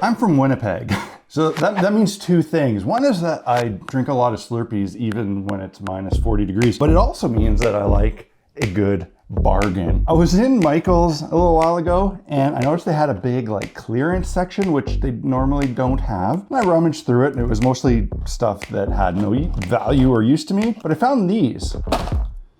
I'm from Winnipeg. So that means two things. One is that I drink a lot of Slurpees even when it's minus 40 degrees, but it also means that I like a good bargain. I was in Michael's a little while ago and I noticed they had a big like clearance section, which they normally don't have. And I rummaged through it and it was mostly stuff that had no value or use to me, but I found these.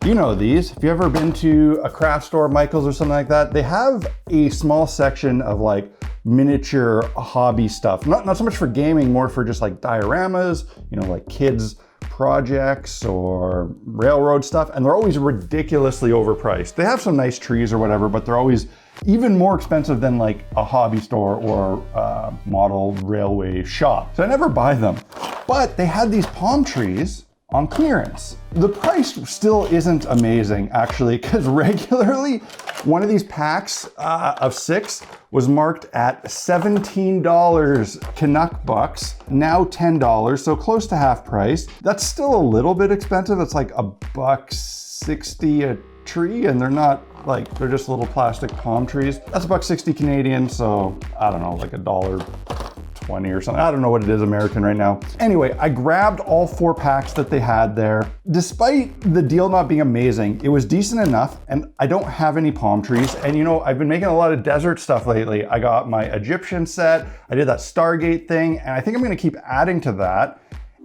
You know these. If you've ever been to a craft store, Michael's or something like that, they have a small section of like miniature hobby stuff. Not so much for gaming, more for just like dioramas, you know, like kids projects or railroad stuff, and they're always ridiculously overpriced. They have some nice trees or whatever, but they're always even more expensive than like a hobby store or a model railway shop. So I never buy them. But they had these palm trees on clearance. The price still isn't amazing actually, because regularly one of these packs of 6 was marked at $17 Canuck bucks, now $10, so close to half price. That's still a little bit expensive. It's like $1.60 a tree, and they're not like, they're just little plastic palm trees. That's $1.60 Canadian, so I don't know, like $1.20 or something. I don't know what it is American right now. Anyway, I grabbed all 4 packs that they had there. Despite the deal not being amazing, it was decent enough, and I don't have any palm trees. And you know, I've been making a lot of desert stuff lately. I got my Egyptian set, I did that Stargate thing, and I think I'm gonna keep adding to that.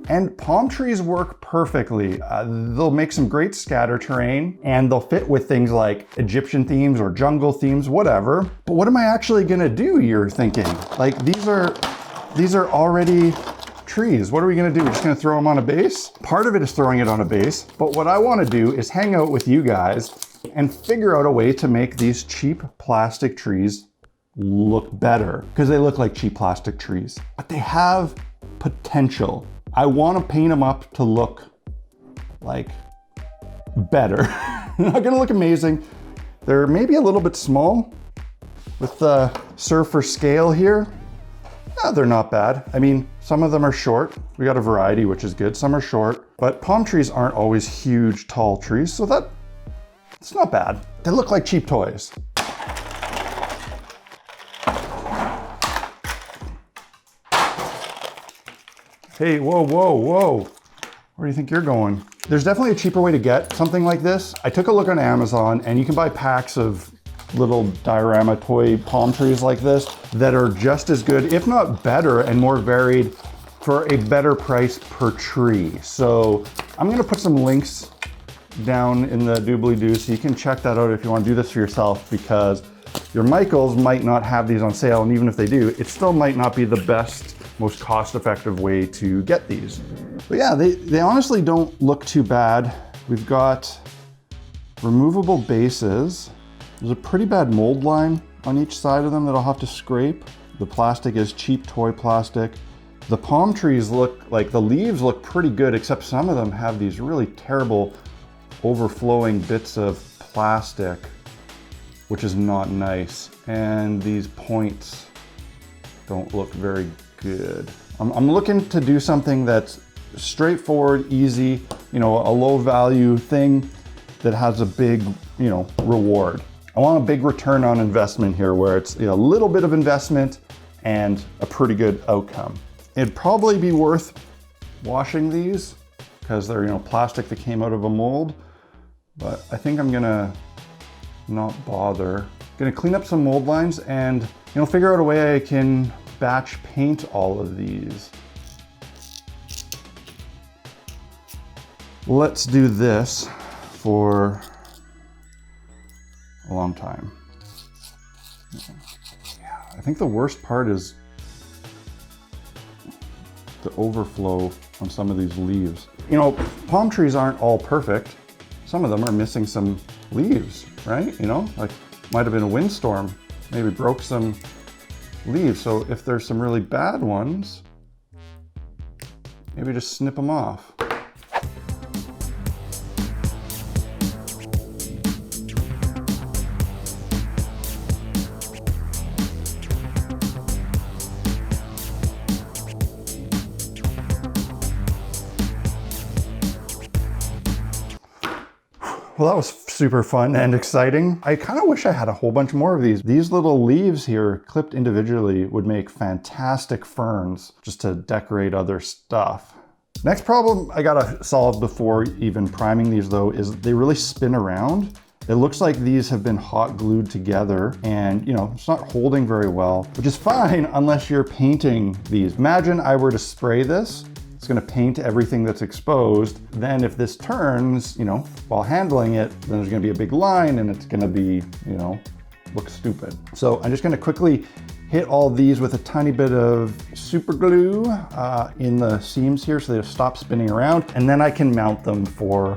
And palm trees work perfectly. They'll make some great scatter terrain, and they'll fit with things like Egyptian themes or jungle themes, whatever. But what am I actually gonna do, you're thinking? Like, these are already trees. What are we gonna do? We're just gonna throw them on a base? Part of it is throwing it on a base, but what I wanna do is hang out with you guys and figure out a way to make these cheap plastic trees look better, because they look like cheap plastic trees, but they have potential. I wanna paint them up to look like better. They're not gonna look amazing. They're maybe a little bit small with the surfer scale here. Yeah, they're not bad. I mean, some of them are short. We got a variety, which is good. Some are short, but palm trees aren't always huge, tall trees, so it's not bad. They look like cheap toys. Hey, whoa, whoa, whoa. Where do you think you're going? There's definitely a cheaper way to get something like this. I took a look on Amazon, and you can buy packs of little diorama toy palm trees like this that are just as good, if not better, and more varied for a better price per tree. So I'm gonna put some links down in the doobly-doo so you can check that out if you want to do this for yourself, because your Michaels might not have these on sale, and even if they do, it still might not be the best, most cost-effective way to get these. But yeah, they honestly don't look too bad. We've got removable bases. There's a pretty bad mold line on each side of them that I'll have to scrape. The plastic is cheap toy plastic. The palm trees look like, the leaves look pretty good, except some of them have these really terrible overflowing bits of plastic, which is not nice. And these points don't look very good. I'm looking to do something that's straightforward, easy, you know, a low value thing that has a big, you know, reward. I want a big return on investment here, where it's, you know, a little bit of investment and a pretty good outcome. It'd probably be worth washing these because they're, you know, plastic that came out of a mold, but I think I'm gonna not bother. Gonna clean up some mold lines and, you know, figure out a way I can batch paint all of these. Let's do this for a long time. Yeah, I think the worst part is the overflow on some of these leaves. You know, palm trees aren't all perfect. Some of them are missing some leaves, right? You know, like might have been a windstorm, maybe broke some leaves. So if there's some really bad ones, maybe just snip them off. Well, that was super fun and exciting. I kind of wish I had a whole bunch more of these. These little leaves here clipped individually would make fantastic ferns just to decorate other stuff. Next problem I gotta solve before even priming these though is they really spin around. It looks like these have been hot glued together and, you know, it's not holding very well, which is fine unless you're painting these. Imagine I were to spray this, it's gonna paint everything that's exposed. Then if this turns, you know, while handling it, then there's gonna be a big line and it's gonna be, you know, look stupid. So I'm just gonna quickly hit all these with a tiny bit of super glue in the seams here so they stop spinning around, and then I can mount them for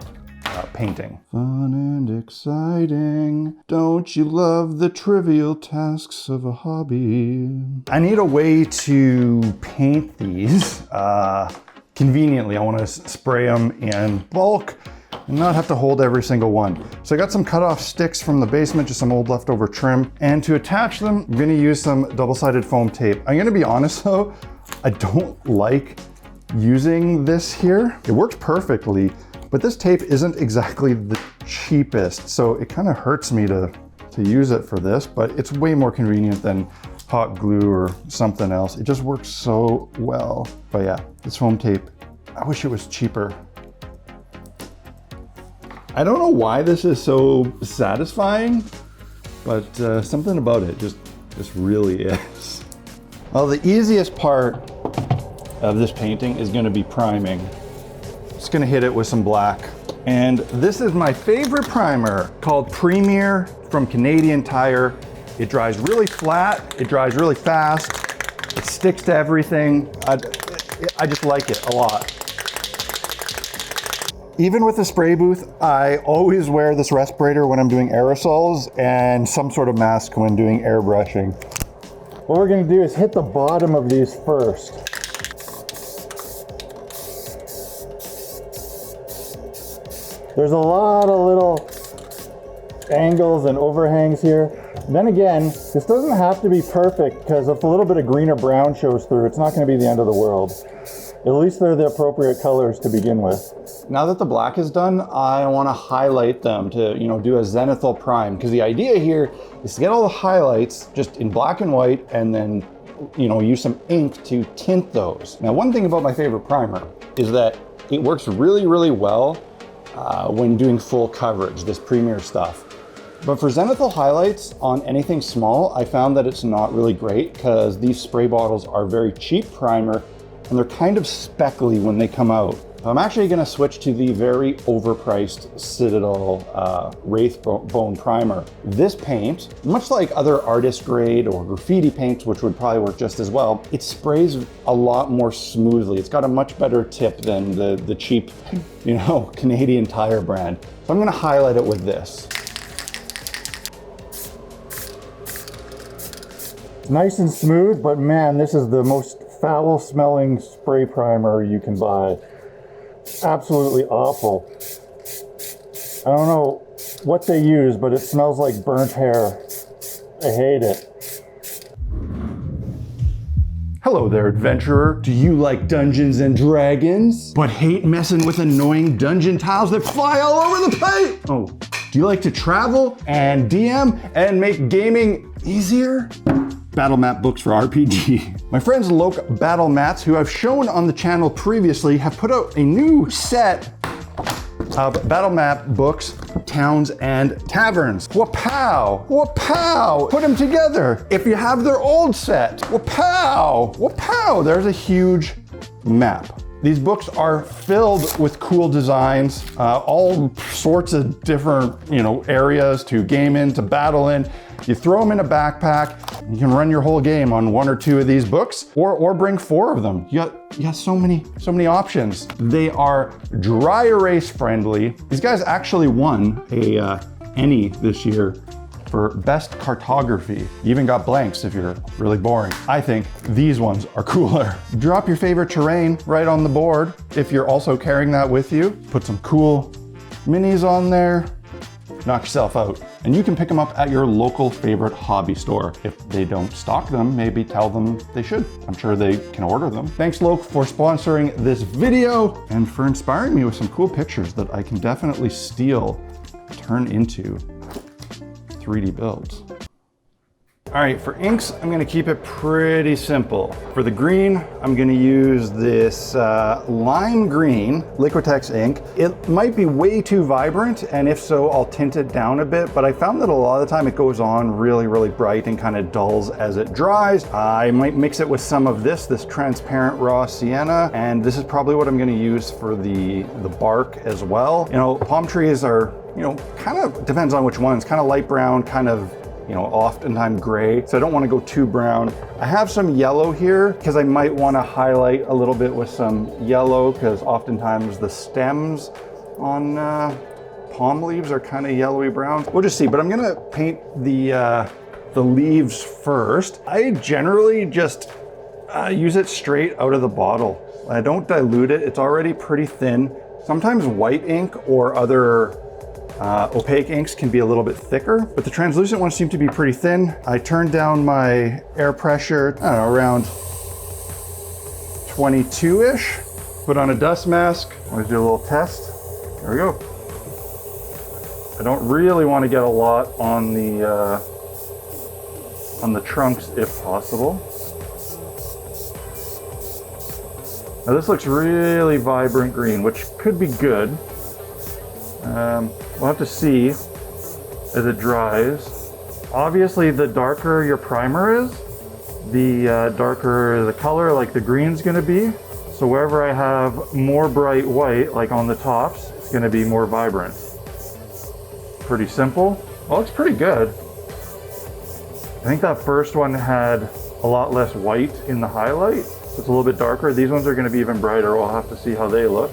painting. Fun and exciting. Don't you love the trivial tasks of a hobby? I need a way to paint these conveniently. I want to spray them in bulk and not have to hold every single one. So I got some cut off sticks from the basement, just some old leftover trim. And to attach them, I'm gonna use some double-sided foam tape. I'm gonna be honest though, I don't like using this here. It works perfectly, but this tape isn't exactly the cheapest, so it kind of hurts me to use it for this, but it's way more convenient than hot glue or something else. It just works so well. But yeah, this foam tape, I wish it was cheaper. I don't know why this is so satisfying, but something about it just really is. Well, the easiest part of this painting is gonna be priming. Just gonna hit it with some black. And this is my favorite primer called Premier from Canadian Tire. It dries really flat, it dries really fast, it sticks to everything. I just like it a lot. Even with the spray booth, I always wear this respirator when I'm doing aerosols and some sort of mask when doing airbrushing. What we're gonna do is hit the bottom of these first. There's a lot of little angles and overhangs here. Then again, this doesn't have to be perfect because if a little bit of green or brown shows through, it's not going to be the end of the world. At least they're the appropriate colors to begin with. Now that the black is done, I want to highlight them to, you know, do a Zenithal prime, because the idea here is to get all the highlights just in black and white and then, you know, use some ink to tint those. Now, one thing about my favorite primer is that it works really, really well when doing full coverage, this Premier stuff. But for Zenithal highlights on anything small, I found that it's not really great because these spray bottles are very cheap primer and they're kind of speckly when they come out. I'm actually gonna switch to the very overpriced Citadel Wraith Bone Primer. This paint, much like other artist grade or graffiti paints, which would probably work just as well, it sprays a lot more smoothly. It's got a much better tip than the cheap, you know, Canadian Tire brand. So I'm gonna highlight it with this. Nice and smooth, but man, this is the most foul smelling spray primer you can buy. Absolutely awful. I don't know what they use, but it smells like burnt hair. I hate it. Hello there, adventurer. Do you like Dungeons and Dragons, but hate messing with annoying dungeon tiles that fly all over the place? Oh, do you like to travel and DM and make gaming easier? Battle map books for RPG. My friends Loke Battle Mats, who I've shown on the channel previously, have put out a new set of battle map books, towns and taverns. Wapow! Wapow! Put them together. If you have their old set, wapow! Wapow! There's a huge map. These books are filled with cool designs, all sorts of different, you know, areas to game in, to battle in. You throw them in a backpack, you can run your whole game on one or two of these books, or bring 4 of them. You got so many options. They are dry erase friendly. These guys actually won a ENnie this year for best cartography. You even got blanks if you're really boring. I think these ones are cooler. Drop your favorite terrain right on the board if you're also carrying that with you. Put some cool minis on there. Knock yourself out. And you can pick them up at your local favorite hobby store. If they don't stock them, maybe tell them they should. I'm sure they can order them. Thanks, Loke, for sponsoring this video and for inspiring me with some cool pictures that I can definitely steal turn into 3D builds. All right, for inks, I'm gonna keep it pretty simple. For the green, I'm gonna use this lime green Liquitex ink. It might be way too vibrant, and if so, I'll tint it down a bit, but I found that a lot of the time it goes on really, really bright and kind of dulls as it dries. I might mix it with some of this transparent raw sienna, and this is probably what I'm gonna use for the bark as well. You know, palm trees are, you know, kind of depends on which ones, kind of light brown, kind of, you know, oftentimes gray, so I don't want to go too brown. I have some yellow here because I might want to highlight a little bit with some yellow, because oftentimes the stems on palm leaves are kind of yellowy brown. We'll just see, but I'm gonna paint the leaves first. I generally just use it straight out of the bottle. I don't dilute it. It's already pretty thin. Sometimes white ink or other opaque inks can be a little bit thicker, but the translucent ones seem to be pretty thin. I turned down my air pressure, I don't know, around 22-ish. Put on a dust mask. Let's do a little test. There we go. I don't really want to get a lot on the trunks if possible. Now this looks really vibrant green, which could be good. We'll have to see as it dries. Obviously, the darker your primer is, the darker the color, like the green's gonna be. So wherever I have more bright white, like on the tops, it's gonna be more vibrant. Pretty simple. Well, looks pretty good. I think that first one had a lot less white in the highlight. So it's a little bit darker. These ones are gonna be even brighter. We'll have to see how they look.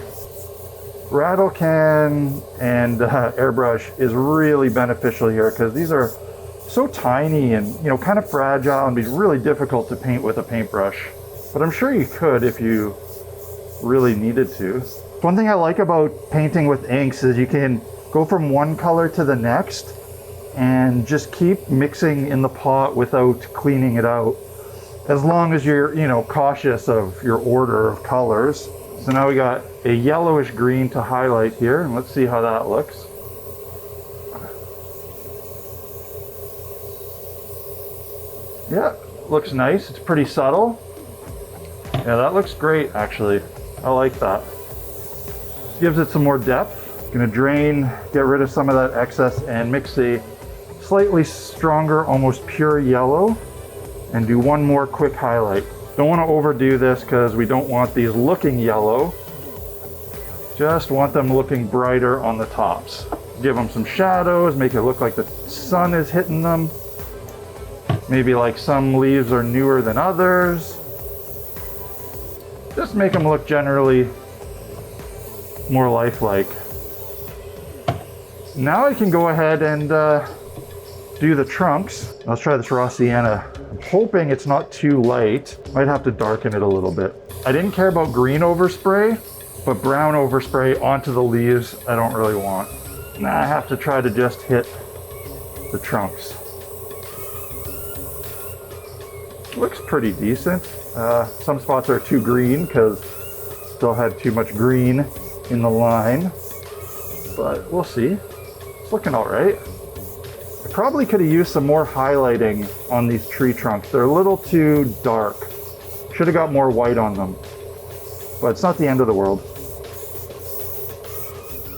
Rattle can and airbrush is really beneficial here because these are so tiny and, you know, kind of fragile and be really difficult to paint with a paintbrush. But I'm sure you could if you really needed to. One thing I like about painting with inks is you can go from one color to the next and just keep mixing in the pot without cleaning it out, as long as you're, you know, cautious of your order of colors. So now we got a yellowish green to highlight here, and let's see how that looks. Yeah, looks nice. It's pretty subtle. Yeah, that looks great, actually. I like that. Gives it some more depth. Gonna drain, get rid of some of that excess, and mix a slightly stronger, almost pure yellow, and do one more quick highlight. Don't want to overdo this because we don't want these looking yellow. Just want them looking brighter on the tops. Give them some shadows, make it look like the sun is hitting them. Maybe like some leaves are newer than others. Just make them look generally more lifelike. Now I can go ahead and do the trunks. Let's try this raw sienna. I'm hoping it's not too light. Might have to darken it a little bit. I didn't care about green overspray, but brown overspray onto the leaves, I don't really want. Now I have to try to just hit the trunks. Looks pretty decent. Some spots are too green because still had too much green in the line, but we'll see. It's looking all right. I probably could have used some more highlighting on these tree trunks. They're a little too dark. Should have got more white on them, but it's not the end of the world.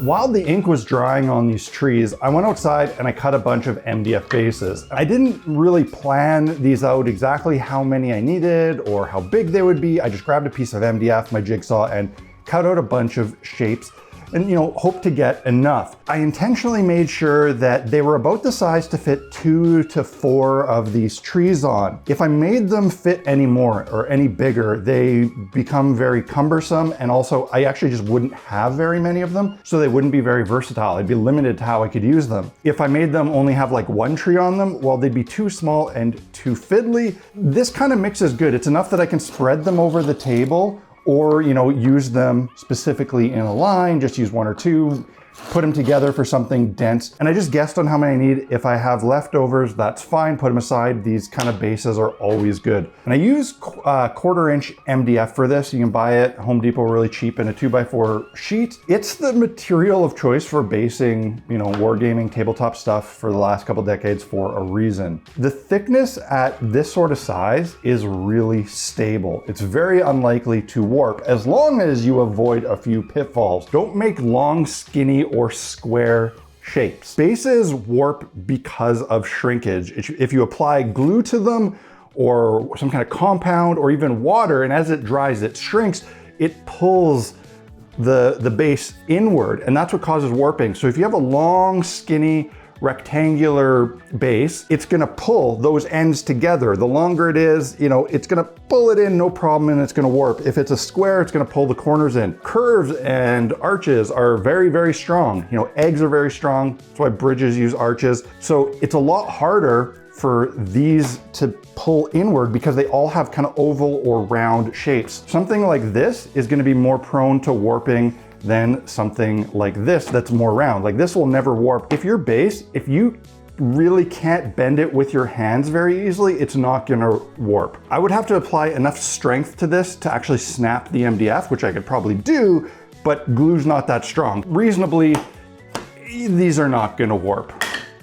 While the ink was drying on these trees, I went outside and I cut a bunch of MDF bases. I didn't really plan these out exactly how many I needed or how big they would be. I just grabbed a piece of MDF, my jigsaw, and cut out a bunch of shapes and, you know, hope to get enough. I intentionally made sure that they were about the size to fit 2 to 4 of these trees on. If I made them fit any more or any bigger, they become very cumbersome, and also I actually just wouldn't have very many of them, so they wouldn't be very versatile. I'd be limited to how I could use them. If I made them only have like 1 tree on them, well, they'd be too small and too fiddly. This kind of mix is good. It's enough that I can spread them over the table, or, you know, use them specifically in a line, just use 1 or 2. put them together for something dense. And I just guessed on how many I need. If I have leftovers, that's fine, put them aside. These kind of bases are always good. And I use 1/4" MDF for this. You can buy it at Home Depot really cheap in a 2x4 sheet. It's the material of choice for basing, you know, wargaming tabletop stuff for the last couple decades for a reason. The thickness at this sort of size is really stable. It's very unlikely to warp as long as you avoid a few pitfalls. Don't make long, skinny, or square shapes. Bases warp because of shrinkage. If you apply glue to them or some kind of compound or even water, and as it dries, it shrinks, it pulls the base inward, and that's what causes warping. So if you have a long, skinny, rectangular base, it's gonna pull those ends together. The longer it is, you know, it's gonna pull it in no problem and it's gonna warp. If it's a square, it's gonna pull the corners in. Curves and arches are very, very strong. You know, eggs are very strong. That's why bridges use arches. So it's a lot harder for these to pull inward because they all have kind of oval or round shapes. Something like this is gonna be more prone to warping than something like this that's more round. Like this will never warp. If your base, if you really can't bend it with your hands very easily, it's not gonna warp. I would have to apply enough strength to this to actually snap the MDF, which I could probably do, but glue's not that strong. Reasonably, these are not gonna warp.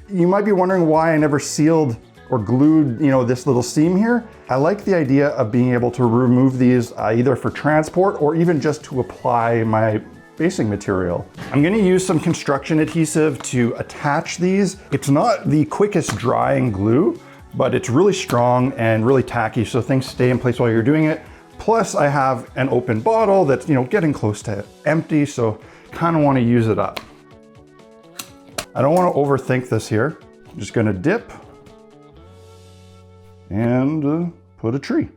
You might be wondering why I never sealed or glued, you know, this little seam here. I like the idea of being able to remove these either for transport or even just to apply my basing material. I'm gonna use some construction adhesive to attach these. It's not the quickest drying glue, but it's really strong and really tacky, so things stay in place while you're doing it. Plus I have an open bottle that's, you know, getting close to empty, so kind of want to use it up. I don't want to overthink this here. I'm just gonna dip and put a tree.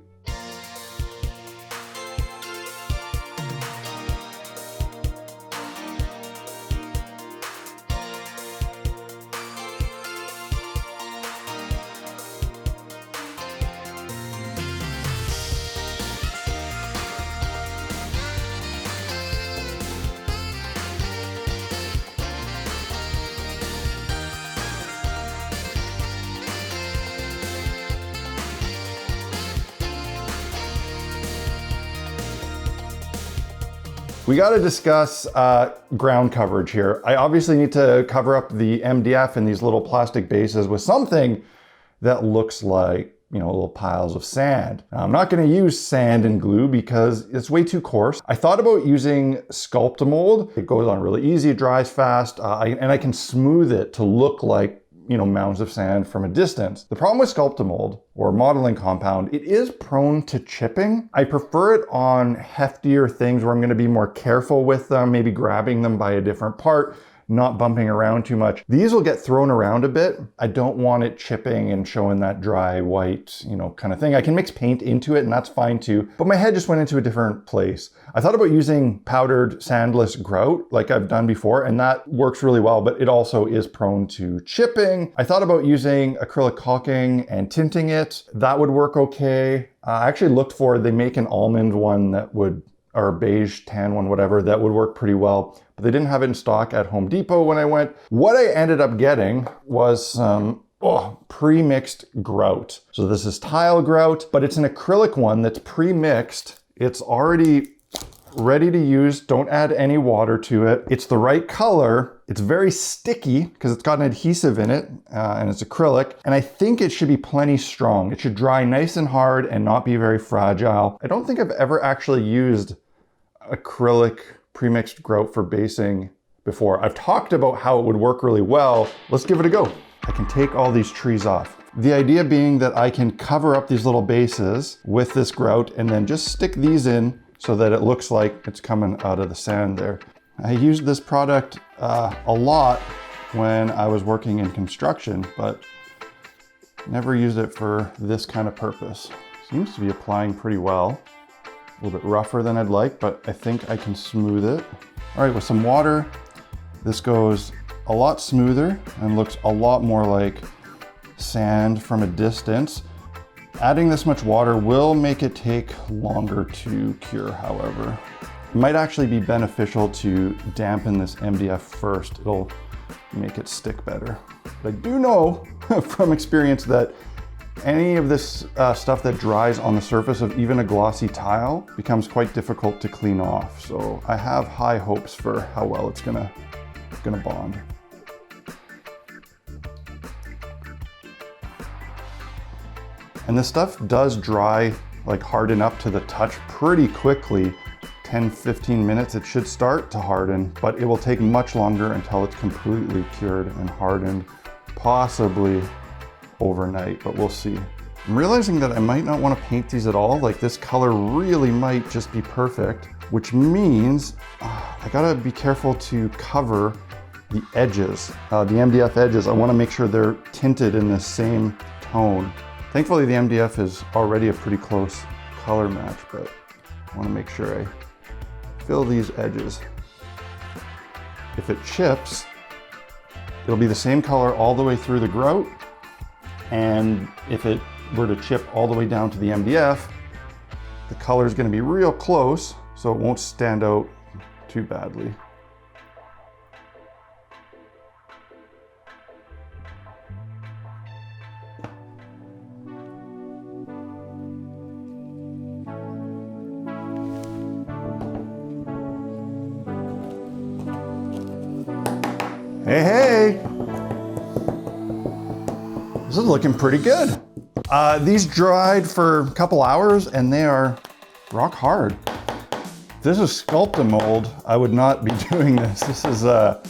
We got to discuss ground coverage here. I obviously need to cover up the MDF and these little plastic bases with something that looks like, you know, little piles of sand. Now, I'm not going to use sand and glue because it's way too coarse. I thought about using Sculptamold. It goes on really easy, it dries fast, and I can smooth it to look like, you know, mounds of sand from a distance. The problem with Sculptamold or modeling compound, it is prone to chipping. I prefer it on heftier things where I'm going to be more careful with them, maybe grabbing them by a different part, not bumping around too much. These will get thrown around a bit. I don't want it chipping and showing that dry white, you know, kind of thing. I can mix paint into it and that's fine too, but my head just went into a different place. I thought about using powdered sandless grout like I've done before, and that works really well, but it also is prone to chipping. I thought about using acrylic caulking and tinting it. That would work okay. I actually looked for, they make an almond one that would, or a beige tan one, whatever, that would work pretty well. But they didn't have it in stock at Home Depot when I went. What I ended up getting was some pre-mixed grout. So this is tile grout, but it's an acrylic one that's pre-mixed. It's already ready to use. Don't add any water to it. It's the right color. It's very sticky because it's got an adhesive in it and it's acrylic. And I think it should be plenty strong. It should dry nice and hard and not be very fragile. I don't think I've ever actually used acrylic pre-mixed grout for basing before. I've talked about how it would work really well. Let's give it a go. I can take all these trees off. The idea being that I can cover up these little bases with this grout and then just stick these in so that it looks like it's coming out of the sand there. I used this product a lot when I was working in construction, but never used it for this kind of purpose. Seems to be applying pretty well. A little bit rougher than I'd like, but I think I can smooth it. All right, with some water, this goes a lot smoother and looks a lot more like sand from a distance. Adding this much water will make it take longer to cure, however. It might actually be beneficial to dampen this MDF first. It'll make it stick better. But I do know from experience that any of this stuff that dries on the surface of even a glossy tile becomes quite difficult to clean off. So I have high hopes for how well it's gonna bond. And this stuff does dry, like harden up to the touch pretty quickly. 10-15 minutes it should start to harden, but it will take much longer until it's completely cured and hardened, possibly overnight, but we'll see. I'm realizing that I might not want to paint these at all. Like this color really might just be perfect, which means I gotta be careful to cover the edges, the MDF edges. I want to make sure they're tinted in the same tone. Thankfully the MDF is already a pretty close color match, but I want to make sure I fill these edges. If it chips, it'll be the same color all the way through the grout, and if it were to chip all the way down to the MDF, the color is going to be real close, so it won't stand out too badly. Hey, this is looking pretty good. These dried for a couple hours and they are rock hard. If this is Sculpt-A-Mold, I would not be doing this. This is, I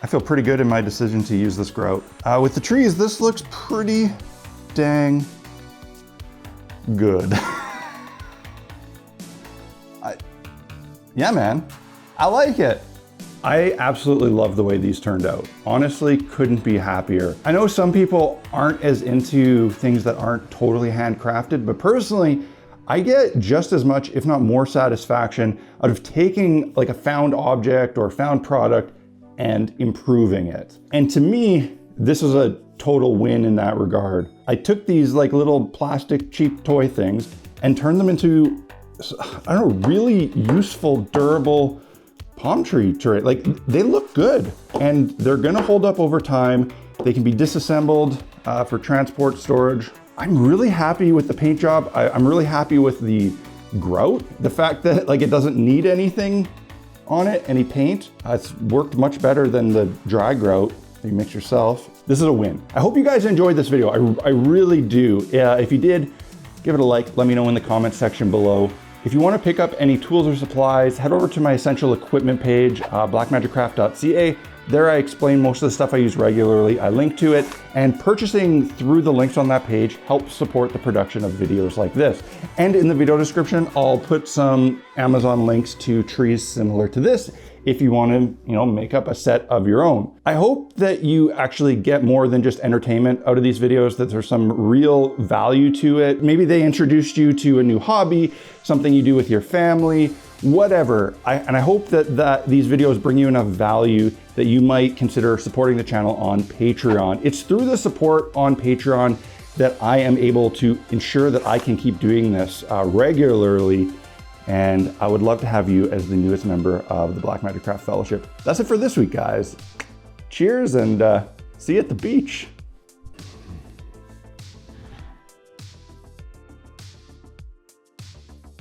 feel pretty good in my decision to use this grout. With the trees, this looks pretty dang good. Yeah, man, I like it. I absolutely love the way these turned out. Honestly, couldn't be happier. I know some people aren't as into things that aren't totally handcrafted, but personally, I get just as much, if not more satisfaction out of taking like a found object or found product and improving it. And to me, this is a total win in that regard. I took these like little plastic cheap toy things and turned them into, I don't know, really useful, durable palm tree tray. Like they look good and they're gonna hold up over time. They can be disassembled for transport storage. I'm really happy with the paint job. I'm really happy with the grout. The fact that like it doesn't need anything on it, any paint. It's worked much better than the dry grout that you mix yourself. This is a win. I hope you guys enjoyed this video. I really do. If you did, give it a like. Let me know in the comments section below. If you want to pick up any tools or supplies, head over to my essential equipment page, blackmagicraft.ca. There I explain most of the stuff I use regularly. I link to it, and purchasing through the links on that page helps support the production of videos like this. And in the video description, I'll put some Amazon links to trees similar to this if you want to, make up a set of your own. I hope that you actually get more than just entertainment out of these videos, that there's some real value to it. Maybe they introduced you to a new hobby, something you do with your family, whatever. And I hope that these videos bring you enough value that you might consider supporting the channel on Patreon. It's through the support on Patreon that I am able to ensure that I can keep doing this regularly. And I would love to have you as the newest member of the Black Magic Craft Fellowship. That's it for this week, guys. Cheers and see you at the beach.